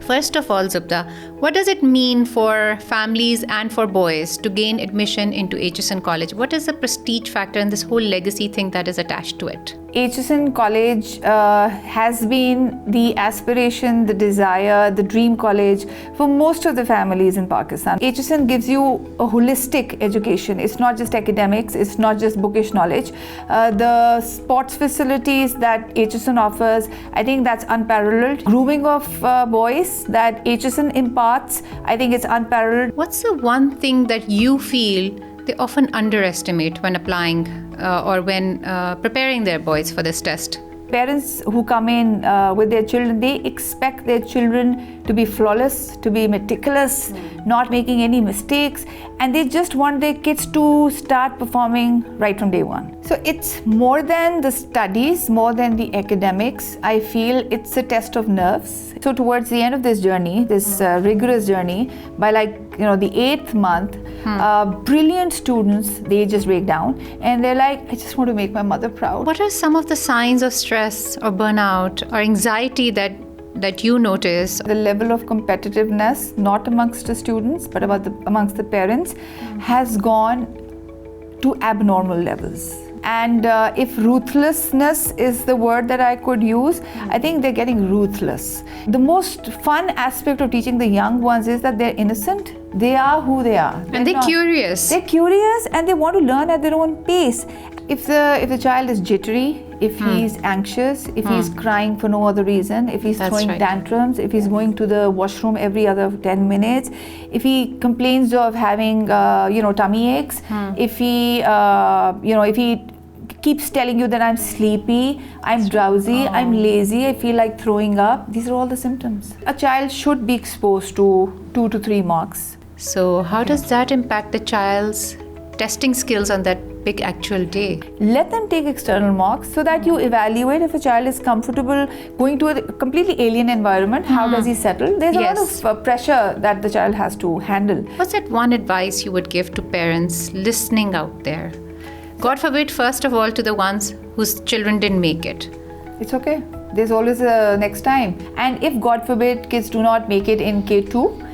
First of all, Zubda, what does it mean for families and for boys to gain admission into HSN College? What is the prestige factor and this whole legacy thing that is attached to it? HSN College has been the aspiration, the desire, the dream college for most of the families in Pakistan. HSN gives you a holistic education. It's not just academics, it's not just bookish knowledge. The sports facilities that HSN offers, I think that's unparalleled. Grooming of boys that HSN imparts, I think it's unparalleled. What's the one thing that you feel they often underestimate when applying or when preparing their boys for this test? Parents who come in with their children, they expect their children to be flawless, to be meticulous, not making any mistakes, and they just want their kids to start performing right from day one. So it's more than the studies, more than the academics. I feel it's a test of nerves. So towards the end of this journey, this rigorous journey, by the 8th month, brilliant students, they just break down and they're like, I just want to make my mother proud. What are some of the signs of stress or burnout or anxiety that you notice? The level of competitiveness, not amongst the students, but amongst the parents, has gone to abnormal levels. And if ruthlessness is the word that I could use, I think they're getting ruthless. The most fun aspect of teaching the young ones is that they're innocent. They are who they are. And they're curious. They're curious and they want to learn at their own pace. If the child is jittery, if he's anxious, if he's crying for no other reason, if he's throwing tantrums, if he's going to the washroom every other 10 minutes, if he complains of having tummy aches, if he keeps telling you that I'm sleepy, I'm drowsy, I'm lazy, I feel like throwing up, these are all the symptoms. A child should be exposed to 2 to 3 marks. So how does that impact the child's testing skills on that big actual day? Let them take external marks so that you evaluate if a child is comfortable going to a completely alien environment. How does he settle? There's a lot of pressure that the child has to handle. What's that one advice you would give to parents listening out there? God forbid, first of all, to the ones whose children didn't make it. It's okay. There's always a next time. And if, God forbid, kids do not make it in K2,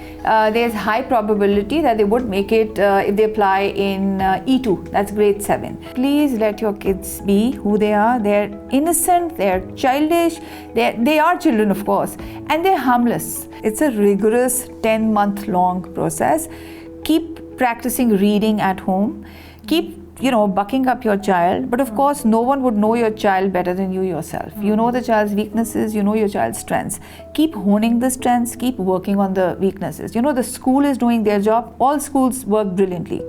there's high probability that they would make it if they apply in E2, that's grade 7. Please let your kids be who they are. They're innocent, they're childish, they are children of course, and they're harmless. It's a rigorous 10-month long process. Keep practicing reading at home. Keep bucking up your child, but of course no one would know your child better than you yourself. You know the child's weaknesses, you know your child's strengths. Keep honing the strengths, keep working on the weaknesses. The school is doing their job. All schools work brilliantly.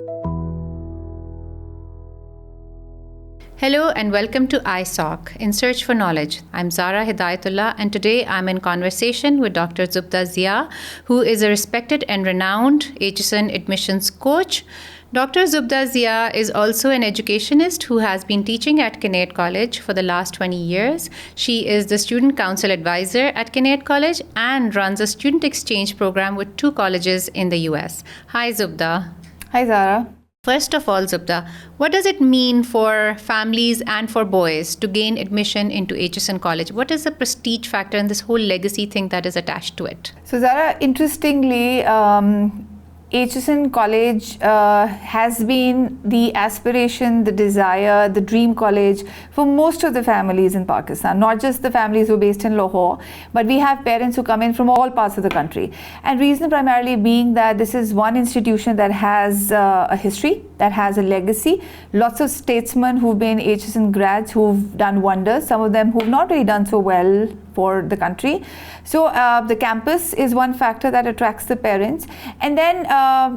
Hello and welcome to ISOK, In Search for Knowledge. I'm Zahra Hidayatullah and today I'm in conversation with Dr Zubda Zia, who is a respected and renowned HSN admissions coach. Dr. Zubda Zia is also an educationist who has been teaching at Kinnaird College for the last 20 years. She is the student council advisor at Kinnaird College and runs a student exchange program with 2 colleges in the US. Hi, Zubda. Hi, Zahra. First of all, Zubda, what does it mean for families and for boys to gain admission into HSN College? What is the prestige factor and this whole legacy thing that is attached to it? So, Zahra, interestingly, HSN College has been the aspiration, the desire, the dream college for most of the families in Pakistan, not just the families who are based in Lahore, but we have parents who come in from all parts of the country. And reason primarily being that this is one institution that has a history, that has a legacy. Lots of statesmen who've been HSN grads who've done wonders, some of them who've not really done so well for the country. So the campus is one factor that attracts the parents. And then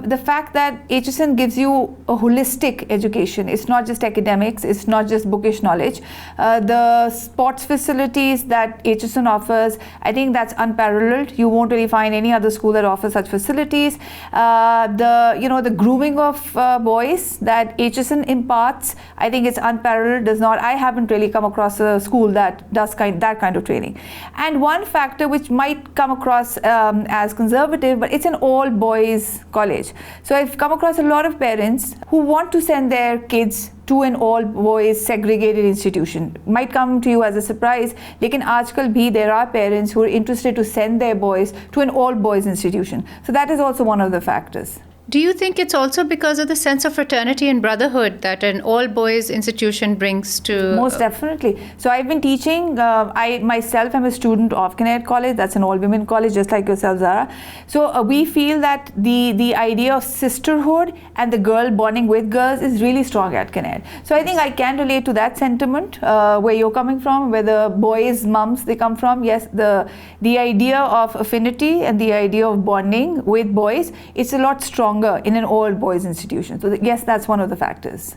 the fact that HSN gives you a holistic education. It's not just academics, it's not just bookish knowledge. The sports facilities that HSN offers, I think that's unparalleled. You won't really find any other school that offers such facilities. The grooming of boys voice that HSN imparts, I think it's unparalleled. I haven't really come across a school that does that kind of training. And one factor which might come across as conservative, but it's an all boys college. So I've come across a lot of parents who want to send their kids to an all boys segregated institution. Might come to you as a surprise, lekin aajkal bhi there are parents who are interested to send their boys to an all boys institution. So that is also one of the factors. Do you think it's also because of the sense of fraternity and brotherhood that an all-boys institution brings to... Most definitely. So I've been teaching, I myself am a student of Kinnaird College, that's an all-women college, just like yourself, Zahra. So we feel that the idea of sisterhood and the girl bonding with girls is really strong at Kinnaird. So I think I can relate to that sentiment, where you're coming from, where the boys' mums they come from. Yes, the idea of affinity and the idea of bonding with boys, it's a lot stronger in an all-boys institution. So yes, that's one of the factors.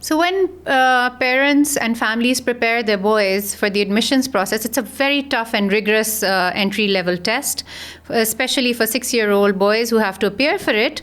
So when parents and families prepare their boys for the admissions process, it's a very tough and rigorous entry-level test, especially for 6-year-old boys who have to appear for it.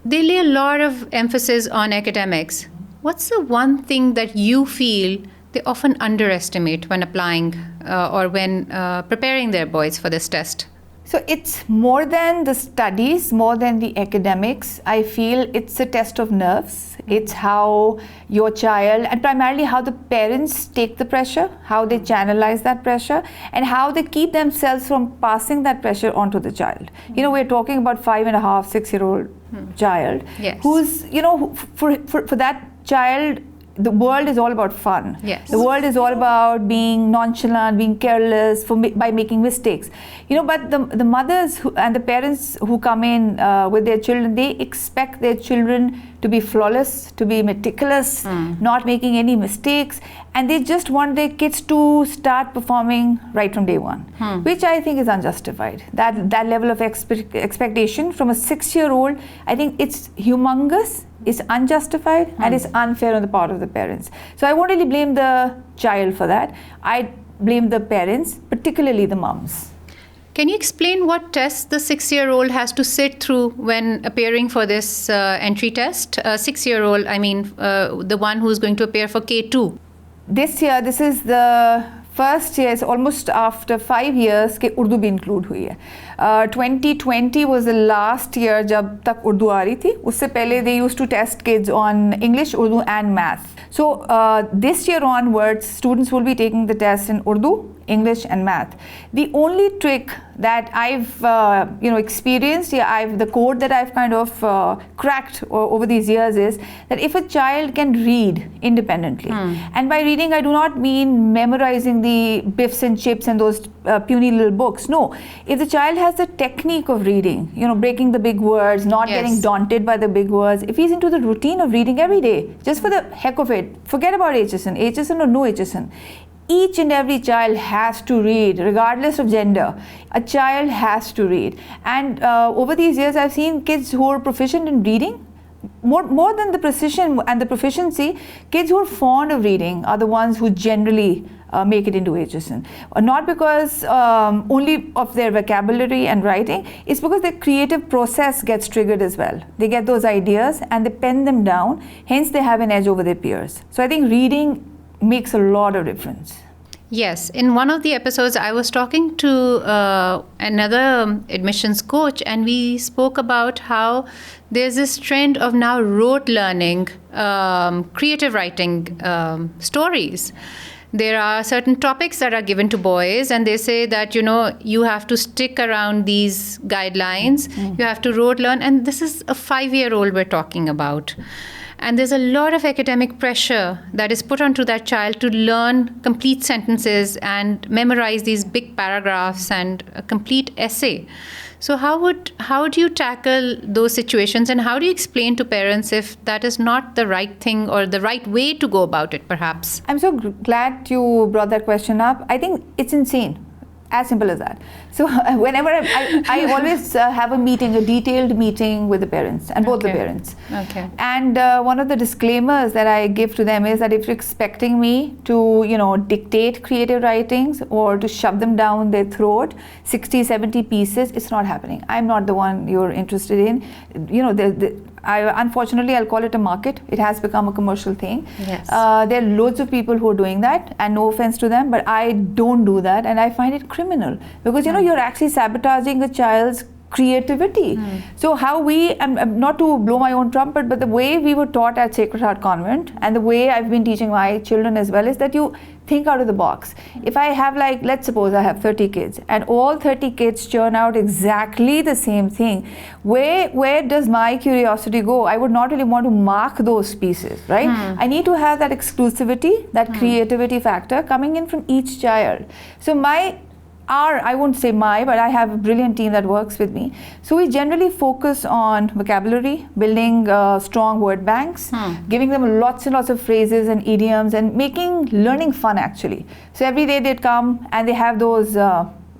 They lay a lot of emphasis on academics. What's the one thing that you feel they often underestimate when applying or when preparing their boys for this test? So it's more than the studies, more than the academics. I feel it's a test of nerves. It's how your child, and primarily how the parents take the pressure, how they channelize that pressure, and how they keep themselves from passing that pressure onto the child. You know, we're talking about 5.5, 6-year-old child, yes, who's, you know, for that child, the world is all about fun. Yes. The world is all about being nonchalant, being careless by making mistakes. You know, but the mothers and the parents who come in with their children, they expect their children to be flawless, to be meticulous, not making any mistakes, and they just want their kids to start performing right from day one, which I think is unjustified. That level of expectation from a 6-year-old, I think it's humongous, it's unjustified, and it's unfair on the part of the parents. So I won't really blame the child for that. I blame the parents, particularly the moms. Can you explain what tests the 6-year-old has to sit through when appearing for this entry test? 6-year-old, I mean the one who's going to appear for K2. This year, this is the first year, it's almost after 5 years कि Urdu भी include हुई है. 2020 was the last year जब तक Urdu आ रही थी. उससे पहले they used to test kids on English, Urdu and math. So this year onwards, students will be taking the test in Urdu, English and math. The only trick that I've experienced, the code that I've kind of cracked over these years is that if a child can read independently, and by reading I do not mean memorizing the biffs and chips and those puny little books. No, if the child has the technique of reading, you know, breaking the big words, not getting daunted by the big words, if he's into the routine of reading every day, just for the heck of it, forget about HSN or no HSN. Each and every child has to read, regardless of gender. A child has to read. And over these years, I've seen kids who are proficient in reading. More than the precision and the proficiency, kids who are fond of reading are the ones who generally make it into HSN. Not because only of their vocabulary and writing, it's because their creative process gets triggered as well. They get those ideas and they pen them down, hence they have an edge over their peers. So I think reading makes a lot of difference. Yes. In one of the episodes, I was talking to another admissions coach, and we spoke about how there's this trend of now rote learning, creative writing stories. There are certain topics that are given to boys, and they say that, you know, you have to stick around these guidelines, you have to rote learn, and this is a 5-year-old we're talking about. And there's a lot of academic pressure that is put onto that child to learn complete sentences and memorize these big paragraphs and a complete essay. So how do you tackle those situations, and how do you explain to parents if that is not the right thing or the right way to go about it, perhaps? I'm so glad you brought that question up. I think it's insane. As simple as that. So whenever I always have a detailed meeting with the parents and both the parents. Okay. And one of the disclaimers that I give to them is that if you're expecting me to, you know, dictate creative writings or to shove them down their throat, 60, 70 pieces, it's not happening. I'm not the one you're interested in. You know, Unfortunately, I'll call it a market. It has become a commercial thing. Yes. There are loads of people who are doing that, and no offense to them, but I don't do that, and I find it criminal because you're actually sabotaging a child's creativity. So how not to blow my own trumpet, but the way we were taught at Sacred Heart Convent and the way I've been teaching my children as well is that you think out of the box. If I have let's suppose I have 30 kids and all 30 kids churn out exactly the same thing, where does my curiosity go? I would not really want to mark those pieces, right? I need to have that exclusivity, that creativity factor coming in from each child. So I won't say but I have a brilliant team that works with me. So we generally focus on vocabulary, building strong word banks, giving them lots and lots of phrases and idioms and making learning fun actually. So every day they'd come and they have those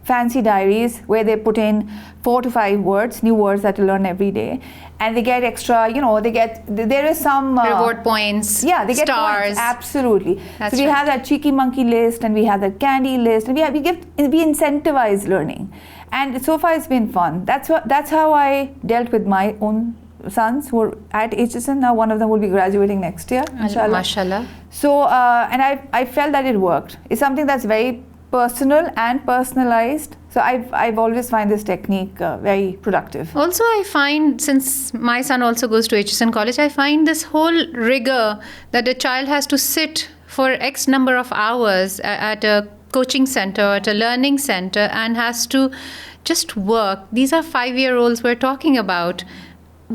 fancy diaries where they put in 4 to 5 words, new words that you learn every day. And they get extra, there is some... reward points, yeah, they get stars. Points, absolutely. That's so we right. have that cheeky monkey list and we have the candy list and we incentivize learning. And so far it's been fun. That's how I dealt with my own sons who are at HSN. Now one of them will be graduating next year, inshallah. Mashallah. So, and I felt that it worked. It's something that's very personal and personalized. So I've always find this technique very productive. Also, I find, since my son also goes to HSN College, I find this whole rigor that a child has to sit for X number of hours at a coaching center, at a learning center, and has to just work. These are 5-year-olds we're talking about.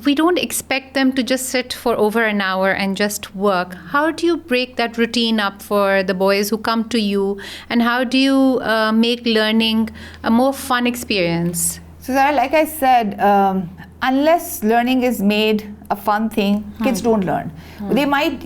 We don't expect them to just sit for over an hour and just work. How do you break that routine up for the boys who come to you, and how do you make learning a more fun experience? So Zahra, like I said, unless learning is made a fun thing, kids don't learn. They might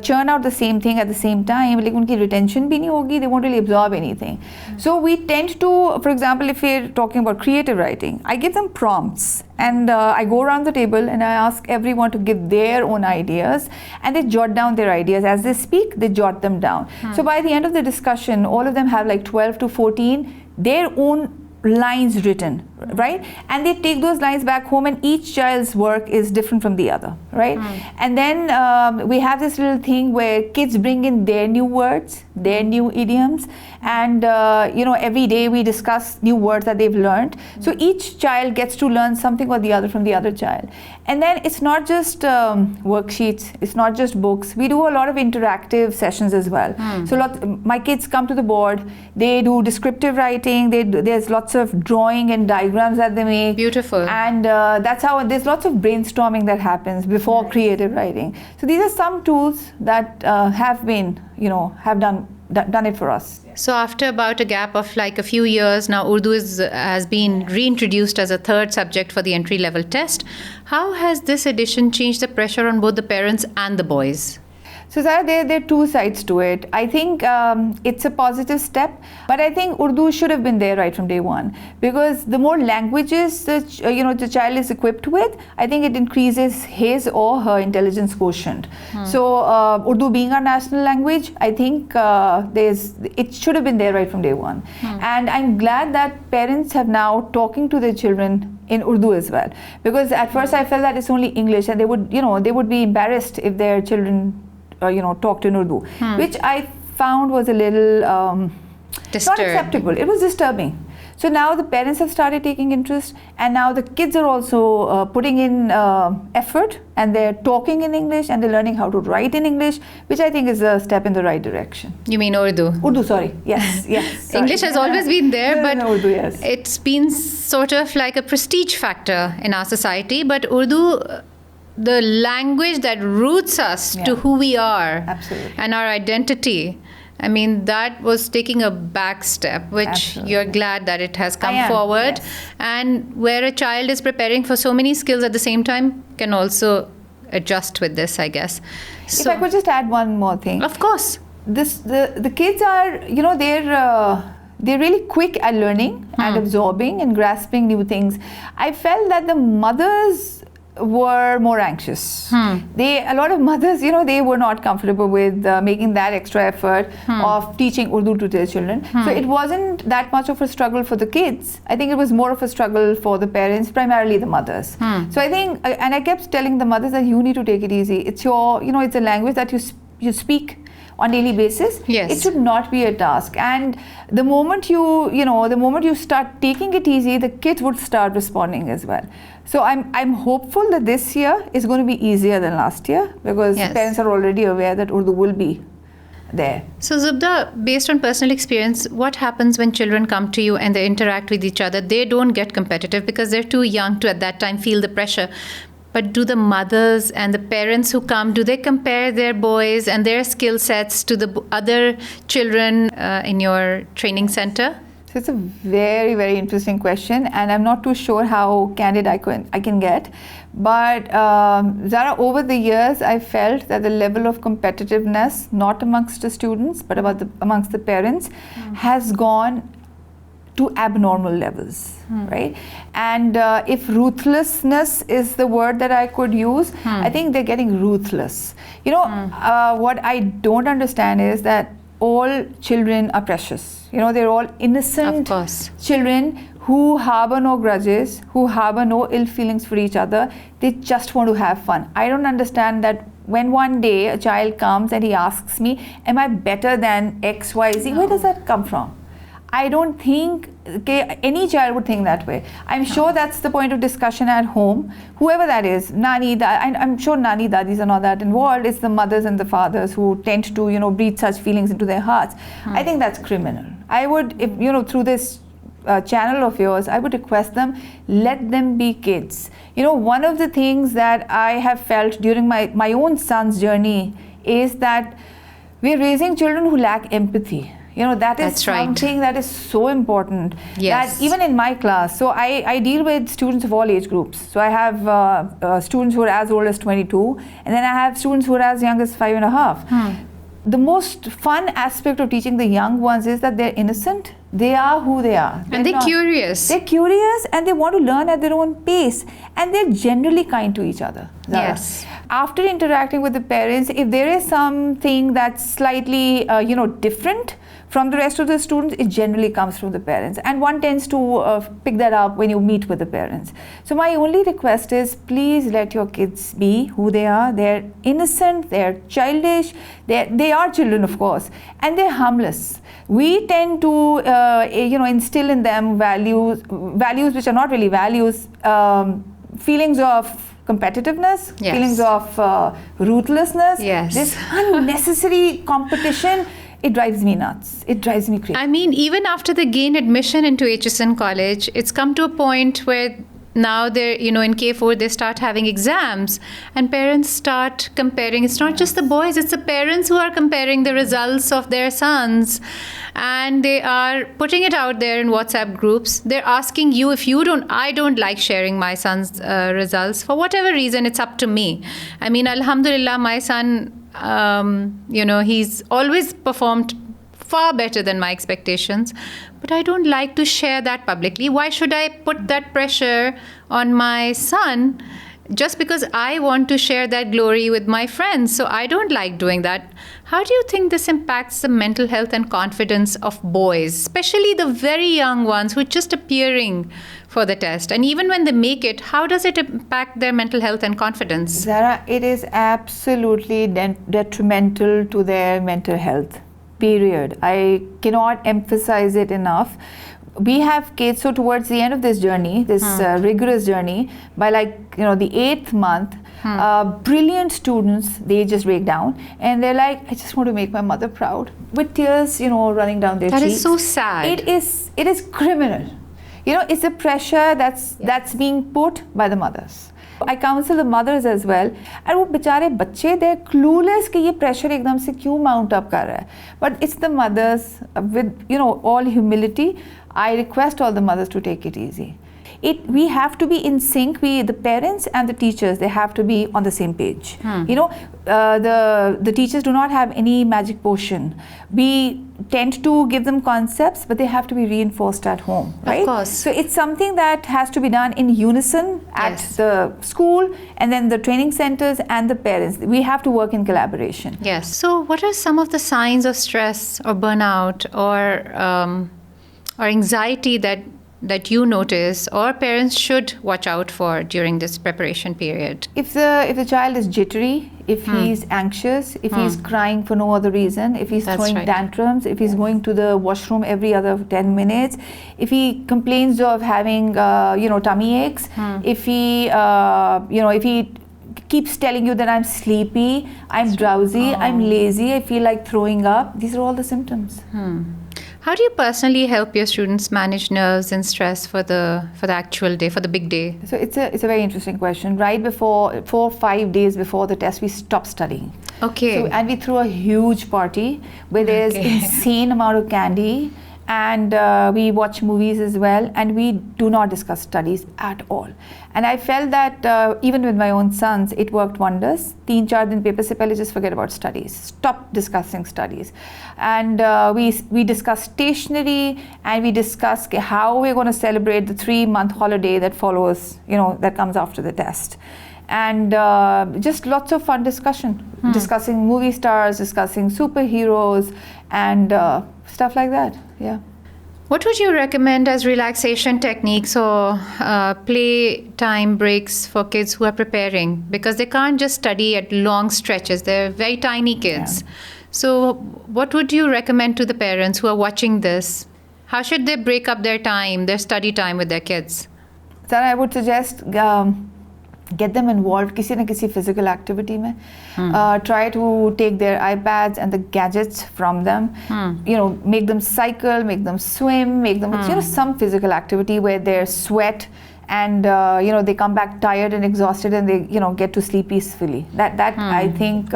churn out the same thing at the same time, like unki retention bhi nahi hogi, they won't really absorb anything. So we tend to, for example, if we're talking about creative writing, I give them prompts and I go around the table and I ask everyone to give their own ideas and they jot down their ideas. As they speak, they jot them down. So by the end of the discussion, all of them have 12 to 14 their own lines written, right? And they take those lines back home and each child's work is different from the other, right? And then we have this little thing where kids bring in their new words, their new idioms, and every day we discuss new words that they've learned. So each child gets to learn something or the other from the other child. And then it's not just worksheets, it's not just books. We do a lot of interactive sessions as well. So my kids come to the board, they do descriptive writing, there's lots of drawing and diagrams that they make. Beautiful. And that's how there's lots of brainstorming that happens before creative writing. So these are some tools that have done it for us. So after about a gap of a few years, now Urdu has been reintroduced as a third subject for the entry-level test. How has this addition changed the pressure on both the parents and the boys? So Zahra, there are two sides to it. I think it's a positive step, but I think Urdu should have been there right from day one, because the more languages the child is equipped with, I think it increases his or her intelligence quotient. So Urdu being our national language, I think it should have been there right from day one. And I'm glad that parents have now talking to their children in Urdu as well, because at first I felt that it's only English and they would be embarrassed if their children talked in Urdu, which I found was a little not acceptable. It was disturbing. So now the parents have started taking interest, and now the kids are also putting in effort, and they're talking in English and they're learning how to write in English, which I think is a step in the right direction. You mean Urdu? Urdu, sorry. Yes. Sorry. English has always been there, but Urdu, yes. It's been sort of like a prestige factor in our society. But Urdu, the language that roots us to who we are, absolutely, and our identity, I mean, that was taking a back step, which absolutely, you're glad that it has come forward. Yes. And where a child is preparing for so many skills at the same time, can also adjust with this, I guess. If I could just add one more thing. Of course. The kids are, they're really quick at learning and absorbing and grasping new things. I felt that the mothers were more anxious. A lot of mothers, they were not comfortable with making that extra effort of teaching Urdu to their children. So it wasn't that much of a struggle for the kids. I think it was more of a struggle for the parents, primarily the mothers. So I think, and I kept telling the mothers that you need to take it easy. It's your, it's a language that you speak on daily basis. Yes. It should not be a task. And the moment you start taking it easy, the kids would start responding as well. So I'm hopeful that this year is going to be easier than last year, because parents are already aware that Urdu will be there. So Zubda, based on personal experience, what happens when children come to you and they interact with each other? They don't get competitive because they're too young to at that time feel the pressure. But do the mothers and the parents who come, do they compare their boys and their skill sets to the other children in your training center? So it's a very, very interesting question, and I'm not too sure how candid I can get. But Zara, over the years, I felt that the level of competitiveness, not amongst the students, but amongst the parents, has gone to abnormal levels, right? And if ruthlessness is the word that I could use, I think they're getting ruthless. What I don't understand is that all children are precious. They're all innocent children who harbor no grudges, who harbor no ill feelings for each other. They just want to have fun. I don't understand that when one day a child comes and he asks me, am I better than X, Y, Z? Where does that come from? I don't think any child would think that way. I'm sure that's the point of discussion at home. Whoever that is, Nani, I'm sure Nani, Dadis are not that involved. It's the mothers and the fathers who tend to, breathe such feelings into their hearts. I think that's criminal. I would, through this channel of yours, I would request them, let them be kids. One of the things that I have felt during my own son's journey is that we're raising children who lack empathy. That is something that is so important. Yes. That even in my class, so I deal with students of all age groups. So I have students who are as old as 22, and then I have students who are as young as 5.5. The most fun aspect of teaching the young ones is that they're innocent. They are who they are. And they're curious. They're curious and they want to learn at their own pace. And they're generally kind to each other. Yes. After interacting with the parents, if there is something that's slightly, different from the rest of the students, it generally comes from the parents. And one tends to pick that up when you meet with the parents. So my only request is, please let your kids be who they are. They're innocent, they're childish, they are children, of course, and they're harmless. We tend to, instill in them values which are not really values, feelings of competitiveness, feelings of ruthlessness, this unnecessary competition. It drives me nuts. It drives me crazy. I mean, even after they gain admission into HSN College, it's come to a point where now they're, in K4, they start having exams and parents start comparing. It's not just the boys, it's the parents who are comparing the results of their sons. And they are putting it out there in WhatsApp groups. They're asking you if I don't like sharing my son's results. For whatever reason, it's up to me. I mean, alhamdulillah, my son, he's always performed far better than my expectations. But I don't like to share that publicly. Why should I put that pressure on my son just because I want to share that glory with my friends? So I don't like doing that. How do you think this impacts the mental health and confidence of boys, especially the very young ones who are just appearing for the test? And even when they make it, how does it impact their mental health and confidence? Zara, it is absolutely detrimental to their mental health. Period. I cannot emphasize it enough. We have kids, so towards the end of this journey, this rigorous journey, by the 8th month, brilliant students, they just break down and they're like, I just want to make my mother proud, with tears, running down their cheeks. That is so sad. It is criminal. It's a pressure that's being put by the mothers. I counsel the mothers as well, and वो बेचारे बच्चे, they're clueless कि ये pressure एकदम से क्यों mount up कर रहा है. But it's the mothers, with all humility, I request all the mothers to take it easy. we have to be in sync. The parents and the teachers, they have to be on the same page. The teachers do not have any magic potion. We tend to give them concepts, but they have to be reinforced at home, right? Of course. So it's something that has to be done in unison at the school, and then the training centers and the parents. We have to work in collaboration. Yes. So what are some of the signs of stress or burnout or anxiety that you notice or parents should watch out for during this preparation period? If the child is jittery, if he's anxious, if he's crying for no other reason, if he's throwing tantrums, if he's going to the washroom every other 10 minutes, if he complains of having tummy aches, if he keeps telling you that I'm sleepy, I'm drowsy, I'm lazy, I feel like throwing up, these are all the symptoms. How do you personally help your students manage nerves and stress for the actual day, for the big day? So it's a very interesting question. Right before 4 or 5 days before the test, we stop studying. Okay. So, and we throw a huge party where there's insane amount of candy, and we watch movies as well, and we do not discuss studies at all. And I felt that even with my own sons, it worked wonders. 3-4 दिन paper से पहले just forget about studies. Stop discussing studies. And we discuss stationery, and we discuss how we're going to celebrate the 3-month holiday that follows, that comes after the test. And just lots of fun discussion, discussing movie stars, discussing superheroes, and stuff like that. Yeah. What would you recommend as relaxation techniques or play time breaks for kids who are preparing? Because they can't just study at long stretches. They're very tiny kids. Yeah. So what would you recommend to the parents who are watching this? How should they break up their time, their study time with their kids? Then I would suggest get them involved किसी न किसी physical activity में. Try to take their iPads and the gadgets from them. Make them cycle, make them swim, make them some physical activity where they sweat and they come back tired and exhausted, and they get to sleep peacefully. That I think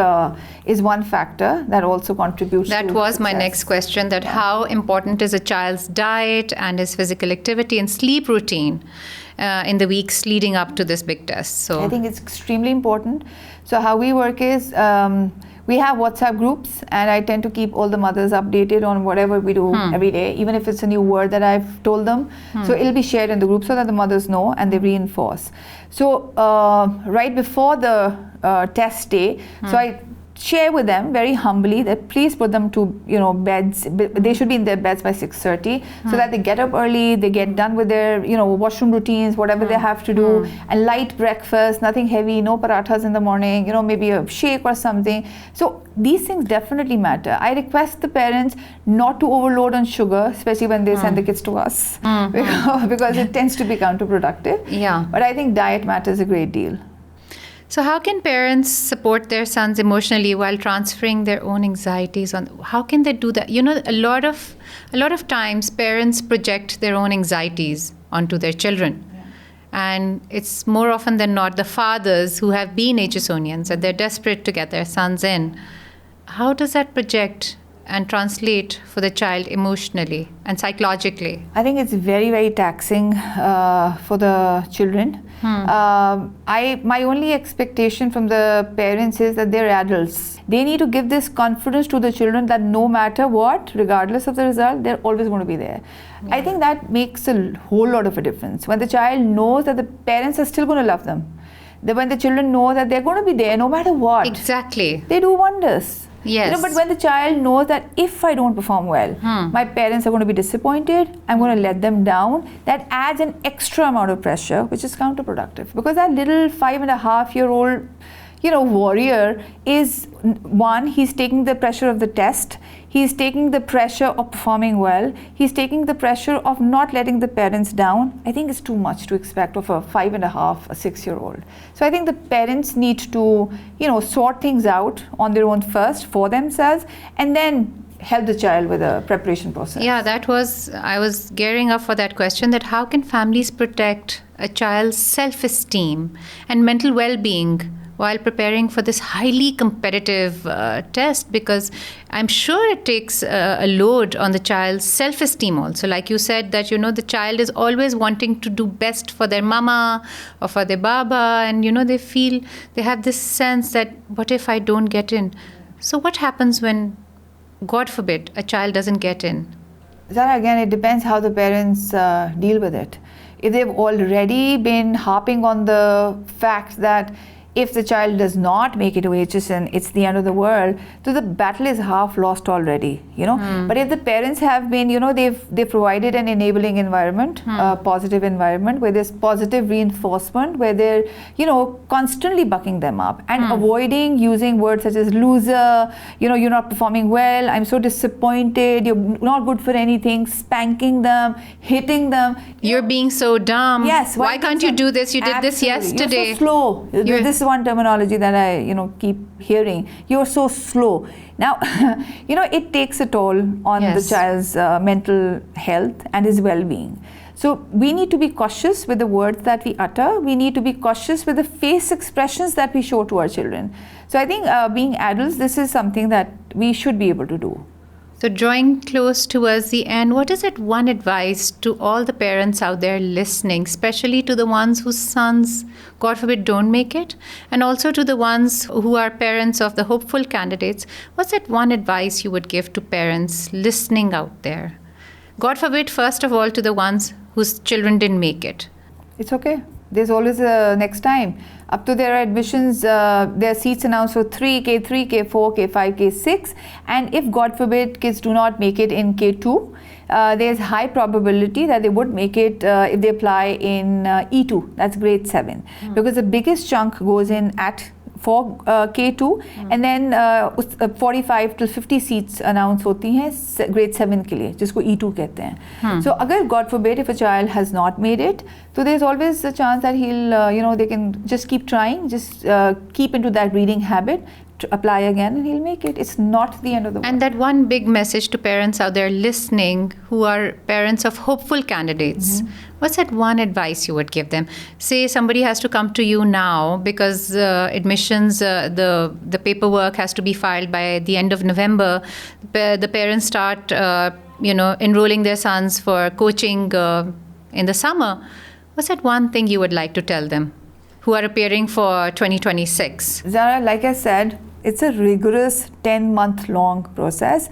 is one factor that also contributes. That to was success. My next question. That how important is a child's diet and his physical activity and sleep routine in the weeks leading up to this big test? So I think it's extremely important. So how we work is we have WhatsApp groups, and I tend to keep all the mothers updated on whatever we do every day, even if it's a new word that I've told them. So it'll be shared in the group so that the mothers know and they reinforce. So right before the test day, so I share with them very humbly that please put them to beds. They should be in their beds by 6:30 so that they get up early, they get done with their washroom routines, whatever they have to do, and light breakfast, nothing heavy, no parathas in the morning, maybe a shake or something. So these things definitely matter. I request the parents not to overload on sugar, especially when they send the kids to us, because it tends to be counterproductive. Yeah. But I think diet matters a great deal. So how can parents support their sons emotionally while transferring their own anxieties on? How can they do that? A lot of times parents project their own anxieties onto their children. And it's more often than not the fathers who have been Aitchisonians and they're desperate to get their sons in. How does that project and translate for the child emotionally and psychologically? I think it's very, very taxing for the children. My only expectation from the parents is that they're adults. They need to give this confidence to the children that no matter what, regardless of the result, they're always going to be there. Yeah. I think that makes a whole lot of a difference. When the child knows that the parents are still going to love them, when the children know that they're going to be there no matter what. Exactly. They do wonders. Yes. But when the child knows that if I don't perform well, my parents are going to be disappointed, I'm going to let them down, that adds an extra amount of pressure, which is counterproductive. Because that little 5.5-year-old, warrior is, one, he's taking the pressure of the test, he's taking the pressure of performing well, he's taking the pressure of not letting the parents down. I think it's too much to expect of a 5.5, a 6-year-old. So I think the parents need to, sort things out on their own first for themselves, and then help the child with a preparation process. Yeah, I was gearing up for that question, that how can families protect a child's self-esteem and mental well-being while preparing for this highly competitive test, because I'm sure it takes a load on the child's self-esteem also. Like you said that, the child is always wanting to do best for their mama or for their baba, and, they have this sense that what if I don't get in? So what happens when, God forbid, a child doesn't get in? Zahra, again, it depends how the parents deal with it. If they've already been harping on the fact that if the child does not make it to HSN, it's the end of the world, so the battle is half lost already, But if the parents have been, they've provided an enabling environment, a positive environment where there's positive reinforcement, where they're, constantly bucking them up and avoiding using words such as loser, you're not performing well, I'm so disappointed, you're not good for anything, spanking them, hitting them. You're being so dumb. Yes. Why can't you do this? You did this yesterday. You're so slow. This is one terminology that I, keep hearing. You're so slow. Now, it takes a toll on the child's mental health and his well-being. So we need to be cautious with the words that we utter. We need to be cautious with the face expressions that we show to our children. So I think being adults, this is something that we should be able to do. So drawing close towards the end, what is that one advice to all the parents out there listening, especially to the ones whose sons, God forbid, don't make it, and also to the ones who are parents of the hopeful candidates? What's that one advice you would give to parents listening out there? God forbid, first of all, to the ones whose children didn't make it. It's okay. There's always a next time. Up to their admissions, there are seats announced for K3, K4, K5, K6. And if, God forbid, kids do not make it in K2, there's high probability that they would make it if they apply in E2, that's grade 7. Because the biggest chunk goes in for K2 and then 45 to 50 seats announced होती हैं grade 7 के लिए, जिसको E2 कहते हैं. So अगर God forbid if a child has not made it, so there's always a chance that he'll, they can just keep trying, just keep into that reading habit, to apply again, and he'll make it. It's not the end of the world. And that one big message to parents out there listening who are parents of hopeful candidates, what's that one advice you would give them? Say somebody has to come to you now because admissions, the paperwork has to be filed by the end of November. The parents start, enrolling their sons for coaching in the summer. What's that one thing you would like to tell them who are appearing for 2026? Zahra, like I said, it's a rigorous 10-month long process.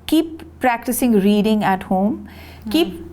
Keep practicing reading at home. Keep,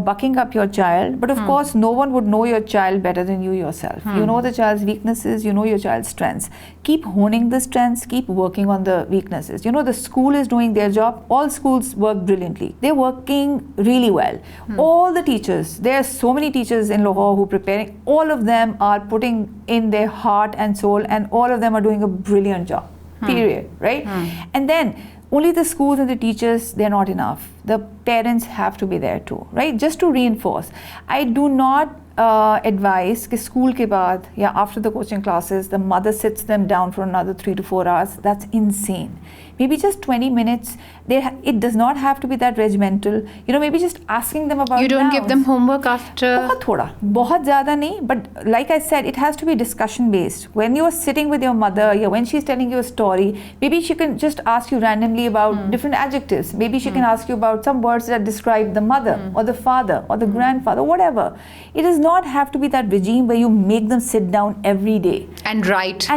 bucking up your child. But of course, no one would know your child better than you yourself. You know the child's weaknesses, you know your child's strengths. Keep honing the strengths, keep working on the weaknesses. The school is doing their job. All schools work brilliantly. They're working really well. All the teachers, there are so many teachers in Lahore who are preparing. All of them are putting in their heart and soul, and all of them are doing a brilliant job. Period. Right? And then only the schools and the teachers, they're not enough. The parents have to be there too, right? Just to reinforce. I do not advise कि school के बाद या after the coaching classes, the mother sits them down for another 3 to 4 hours. That's insane. Maybe just 20 minutes. It does not have to be that regimental. Maybe just asking them about. You don't give them homework after. बहुत थोड़ा, बहुत ज़्यादा नहीं. But like I said, it has to be discussion based. When you're sitting with your mother, when she's telling you a story, maybe she can just ask you randomly about different adjectives. Maybe she can ask you about some words that describe the mother or the father or the grandfather, whatever. It does not have to be that regime where you make them sit down every day and write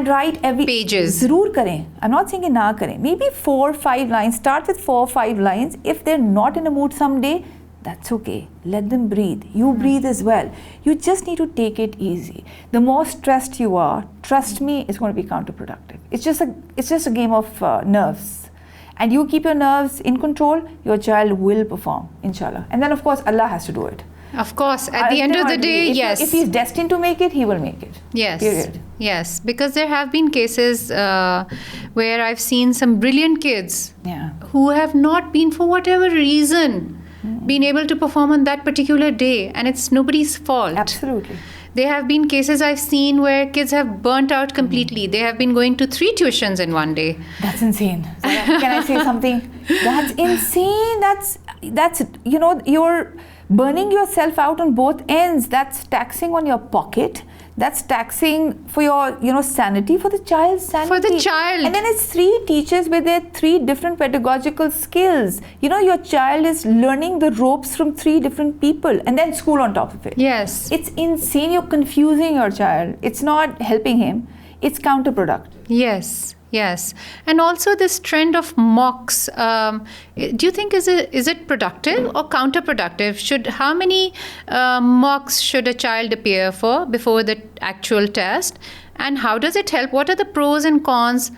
every pages. ज़रूर करें. I'm not saying कि ना करें. Maybe 4 or 5 lines. Start with 4 or 5 lines. If they're not in a mood someday, that's okay. Let them breathe. You breathe as well. You just need to take it easy. The more stressed you are, trust me, it's going to be counterproductive. It's just a game of nerves. And you keep your nerves in control, your child will perform, inshallah. And then of course Allah has to do it. Of course, at the end of the day, yes. If he's destined to make it, he will make it. Yes. Period. Yes, because there have been cases where I've seen some brilliant kids who have not been, for whatever reason, been able to perform on that particular day, and it's nobody's fault. Absolutely. There have been cases I've seen where kids have burnt out completely. They have been going to 3 tuitions in one day. That's insane. Can I say something? That's insane. That's you're burning yourself out on both ends. That's taxing on your pocket. That's taxing for your, sanity, for the child's sanity. For the child. And then it's 3 teachers with their 3 different pedagogical skills. Your child is learning the ropes from 3 different people, and then school on top of it. Yes. It's insane. You're confusing your child. It's not helping him. It's counterproductive. Yes. And also this trend of mocks, do you think is it productive or counterproductive? How many mocks should a child appear for before the actual test? And how does it help? What are the pros and cons?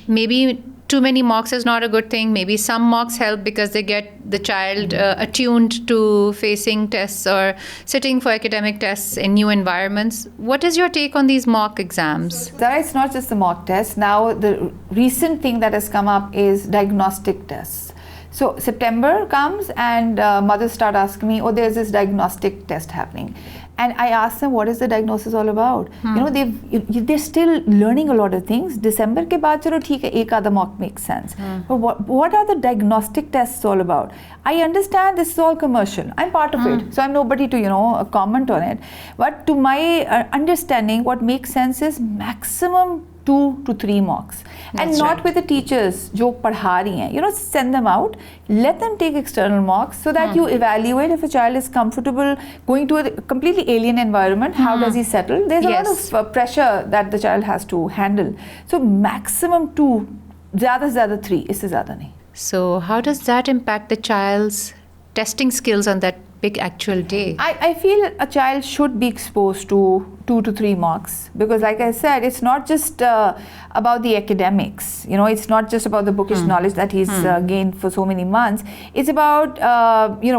Maybe too many mocks is not a good thing. Maybe some mocks help because they get the child attuned to facing tests or sitting for academic tests in new environments. What is your take on these mock exams? Zara, it's not just the mock test. Now, the recent thing that has come up is diagnostic tests. So September comes and mothers start asking me, there's this diagnostic test happening. And I ask them, what is the diagnosis all about? They're still learning a lot of things. December ke baad, chalo theek hai, ek aadha mock makes sense. But what are the diagnostic tests all about? I understand this is all commercial. I'm part of it. So I'm nobody to, comment on it. But to my understanding, what makes sense is maximum 2 to 3 mocks. And That's not right. with the teachers jo padha rahi hain. Send them out, let them take external mocks so that you evaluate if a child is comfortable going to a completely alien environment. How does he settle? There's a lot of pressure that the child has to handle. So maximum 2, zyada se zyada 3, isse zyada nahi. So how does that impact the child's testing skills on that big actual day? I feel a child should be exposed to 2 to 3 marks because, like I said, it's not just about the academics. It's not just about the bookish knowledge that he's gained for so many months. It's about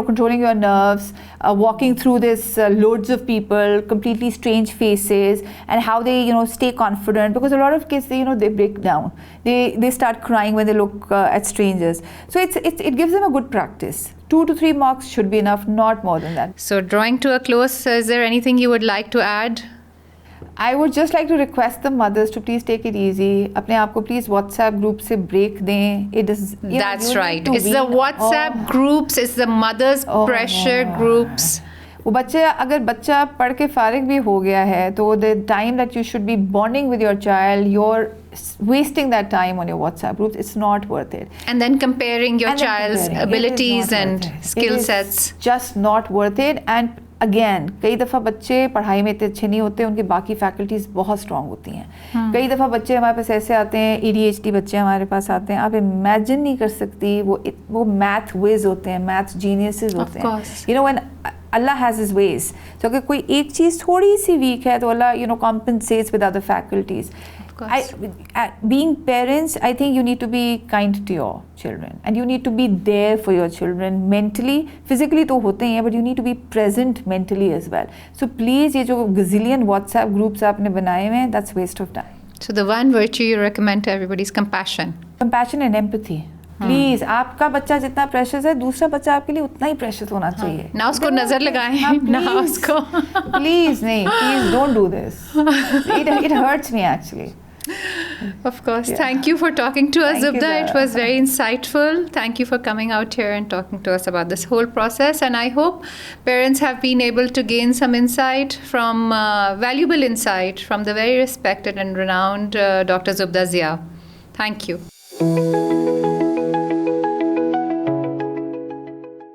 controlling your nerves, walking through this loads of people, completely strange faces, and how they stay confident. Because a lot of kids, they break down. They start crying when they look at strangers. So it gives them a good practice. 2 to 3 marks should be enough, not more than that. So drawing to a close, is there anything you would like to add? I would just like to request the mothers to please take it easy. अपने आप को please WhatsApp group से break दें. It is. That's right. It's the WhatsApp groups. It's the mothers' pressure groups. वो बच्चे अगर बच्चा पढ़ के फारिग भी हो गया है तो the time that you should be bonding with your child, you're wasting that time on your WhatsApp groups. It's not worth it. And then comparing your child's abilities and skill sets. Just not worth it. And again, कई दफ़ा बच्चे पढ़ाई में इतने अच्छे नहीं होते, उनकी बाकी फैकल्टीज़ बहुत स्ट्रॉन्ग होती हैं. कई दफ़ा बच्चे हमारे पास ऐसे आते हैं, ADHD बच्चे हमारे पास आते हैं, आप इमेजिन नहीं कर सकती, वो मैथ विज होते हैं, मैथ जीनियसेस होते हैं. When Allah has His ways. So अगर कोई एक चीज़ थोड़ी सी वीक है तो Allah compensates with other faculties. Being parents, I think you need to be kind to your children and you need to be there for your children mentally. Physically तो होते ही हैं, but you need to be present mentally as well. So please, ये जो gazillion WhatsApp groups आपने बनाए हुए हैं, that's waste of time. So the one virtue you recommend to everybody is compassion. Compassion and empathy. Please आपका बच्चा जितना precious है दूसरा बच्चा आपके लिए उतना ही प्रेशियस होना चाहिए. ना उसको नजर लगाएं, ना उसको. प्लीज नहीं, please don't do this. It hurts me actually. Of course. Yeah. Thank you for talking to us, Zubda. It was very insightful. Thank you for coming out here and talking to us about this whole process. And I hope parents have been able to gain some insight from, valuable insight from the very respected and renowned Dr. Zubda Zia. Thank you.